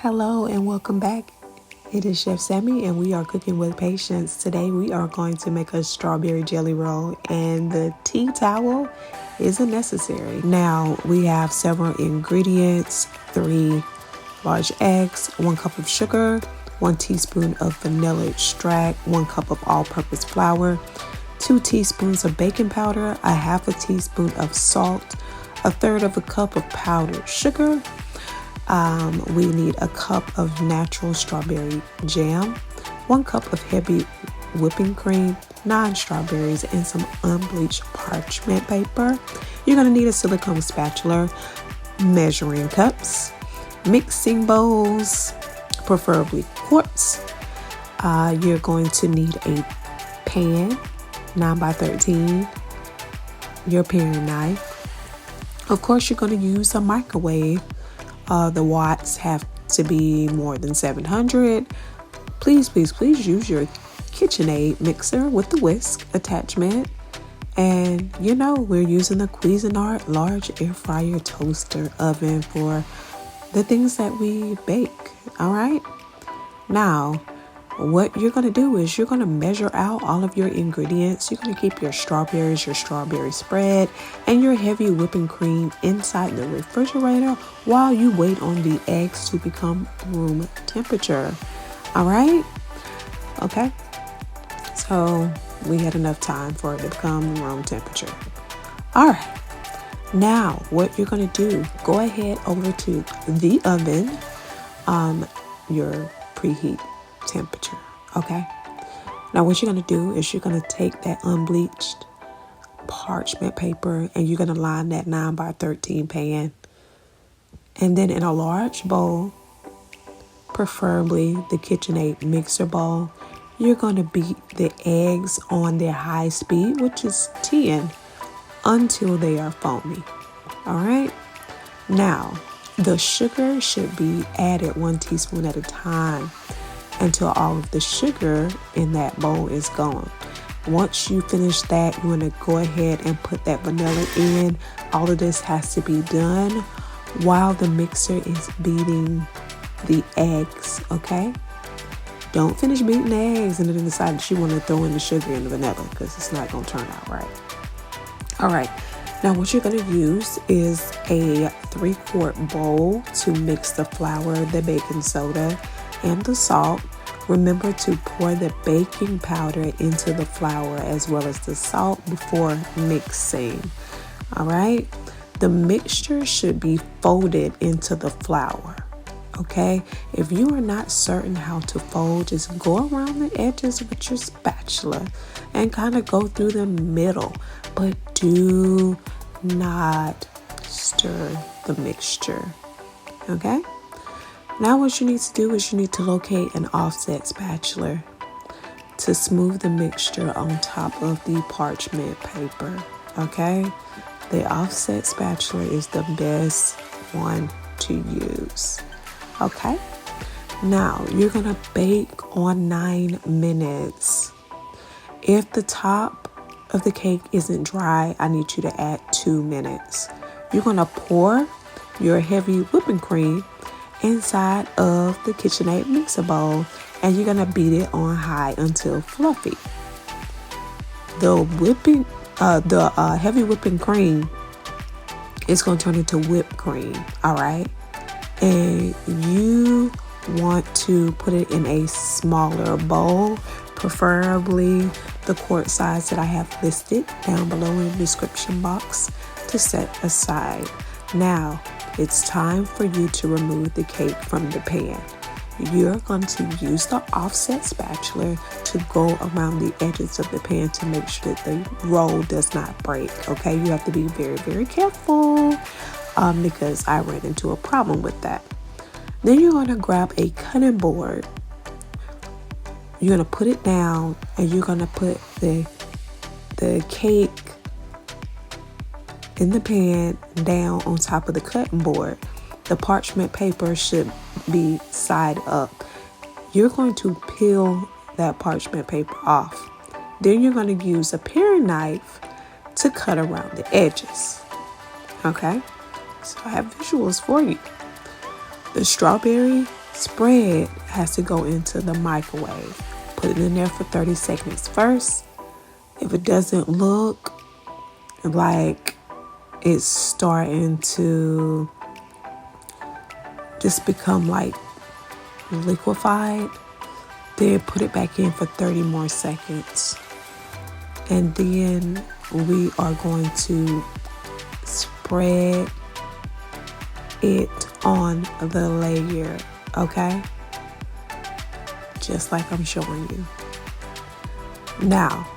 Hello and welcome back. It is Chef Sammi and we are cooking with patience. Today we are going to make a strawberry jelly roll and the tea towel isn't necessary. Now we have several ingredients: 3 large eggs, 1 cup of sugar, 1 teaspoon of vanilla extract, 1 cup of all-purpose flour, 2 teaspoons of baking powder, a half a teaspoon of salt, 1/3 of a cup of powdered sugar. We need a cup of natural strawberry jam, 1 cup of heavy whipping cream, 9 strawberries, and some unbleached parchment paper. You're going to need a silicone spatula, measuring cups, mixing bowls, preferably quartz. You're going to need a pan, 9x13, your paring knife. Of course, you're going to use a microwave. The watts have to be more than 700. Please use your KitchenAid mixer with the Whisk attachment. And we're using the Cuisinart large air fryer toaster oven for the things that we bake. All right. Now, what you're going to do is you're going to measure out all of your ingredients. You're going to keep your strawberries, your strawberry spread, and your heavy whipping cream inside the refrigerator while you wait on the eggs to become room temperature. All right? Okay. So we had enough time for it to become room temperature. All right. Now, what you're going to do, go ahead over to the oven, your preheat temperature. Okay. Now what you're going to do is you're going to take that unbleached parchment paper and you're going to line that 9x13 pan. And then in a large bowl, preferably the KitchenAid mixer bowl, you're going to beat the eggs on their high speed, which is 10, until they are foamy. All right. Now the sugar should be added 1 teaspoon at a time until all of the sugar in that bowl is gone. Once you finish that, you want to go ahead and put that vanilla in. All of this has to be done while the mixer is beating the eggs, okay? Don't finish beating the eggs and then decide that you want to throw in the sugar and the vanilla, because it's not going to turn out right. All right. Now what you're going to use is a 3-quart bowl to mix the flour, the baking soda, and the salt. Remember to pour the baking powder into the flour as well as the salt before mixing. All right. The mixture should be folded into the flour. Okay. If you are not certain how to fold, just go around the edges with your spatula and kind of go through the middle, but do not stir the mixture. Okay. Now what you need to do is you need to locate an offset spatula to smooth the mixture on top of the parchment paper. Okay. The offset spatula is the best one to use. Okay. Now you're going to bake on 9 minutes. If the top of the cake isn't dry, I need you to add 2 minutes. You're going to pour your heavy whipping cream inside of the KitchenAid mixer bowl and you're going to beat it on high until fluffy. The heavy whipping cream is going to turn into whipped cream. All right. And you want to put it in a smaller bowl, preferably the quart size that I have listed down below in the description box, to set aside. Now it's time for you to remove the cake from the pan. You're going to use the offset spatula to go around the edges of the pan to make sure that the roll does not break. Okay, you have to be very, very careful because I ran into a problem with that. Then you're going to grab a cutting board. You're going to put it down and you're going to put the cake in the pan down on top of the cutting board. The parchment paper should be side up. You're going to peel that parchment paper off. Then you're going to use a paring knife to cut around the edges. Okay, so I have visuals for you. The strawberry spread has to go into the microwave. Put it in there for 30 seconds first. If it doesn't look like it's starting to just become like liquefied, then put it back in for 30 more seconds. And then we are going to spread it on the layer, okay? Just like I'm showing you. Now,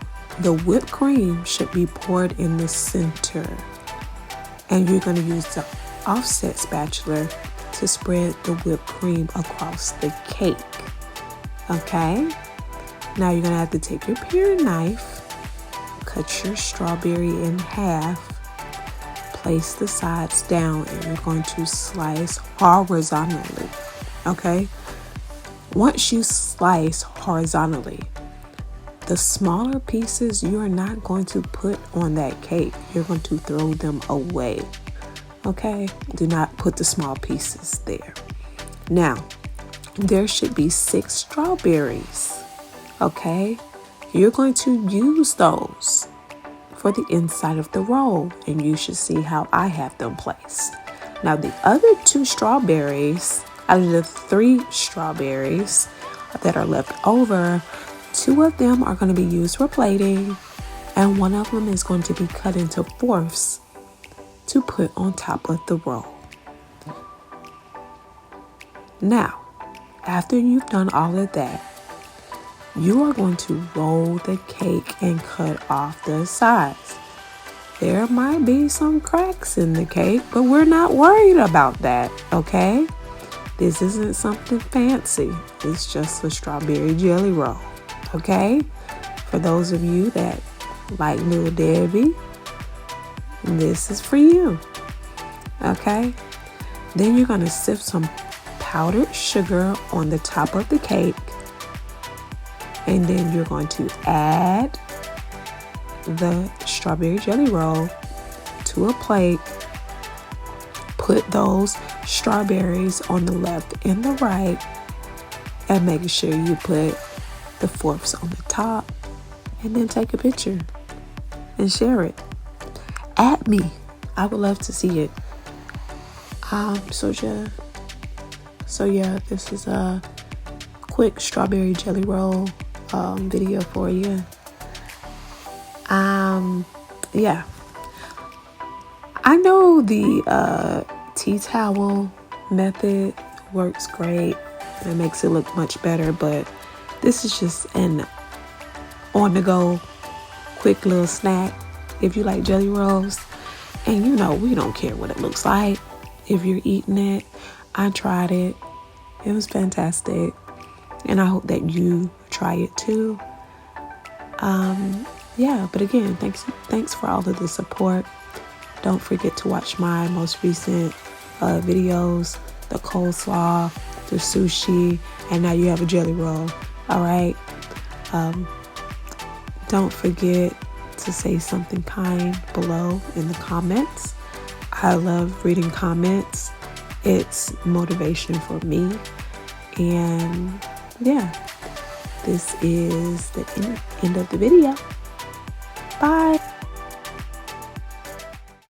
the whipped cream should be poured in the center, and you're going to use the offset spatula to spread the whipped cream across the cake, okay? Now you're going to have to take your paring knife, cut your strawberry in half, place the sides down, and you're going to slice horizontally, okay? Once you slice horizontally, the smaller pieces you are not going to put on that cake. You're going to throw them away, okay? Do not put the small pieces there. Now, there should be 6 strawberries, okay? You're going to use those for the inside of the roll, and you should see how I have them placed. Now, the other 2 strawberries, out of the 3 strawberries that are left over, 2 of them are going to be used for plating, and 1 of them is going to be cut into fourths to put on top of the roll. Now, after you've done all of that, you are going to roll the cake and cut off the sides. There might be some cracks in the cake, but we're not worried about that, okay? This isn't something fancy. It's just a strawberry jelly roll, okay? For those of you that like Little Debbie, this is for you, okay? Then you're going to sift some powdered sugar on the top of the cake, and then you're going to add the strawberry jelly roll to a plate. Put those strawberries on the left and the right, and make sure you put the fourths on the top, and then take a picture and share it. At me. I would love to see it. So yeah, this is a quick strawberry jelly roll video for you. Yeah, I know the tea towel method works great and it makes it look much better, but this is just an on-the-go quick little snack if you like jelly rolls. And you know, we don't care what it looks like if you're eating it. I tried it. It was fantastic. And I hope that you try it too. Yeah, but again, thanks for all of the support. Don't forget to watch my most recent videos, the coleslaw, the sushi, and now you have a jelly roll. All right. Don't forget to say something kind below in the comments. I love reading comments. It's motivation for me. And yeah, this is the end of the video. Bye.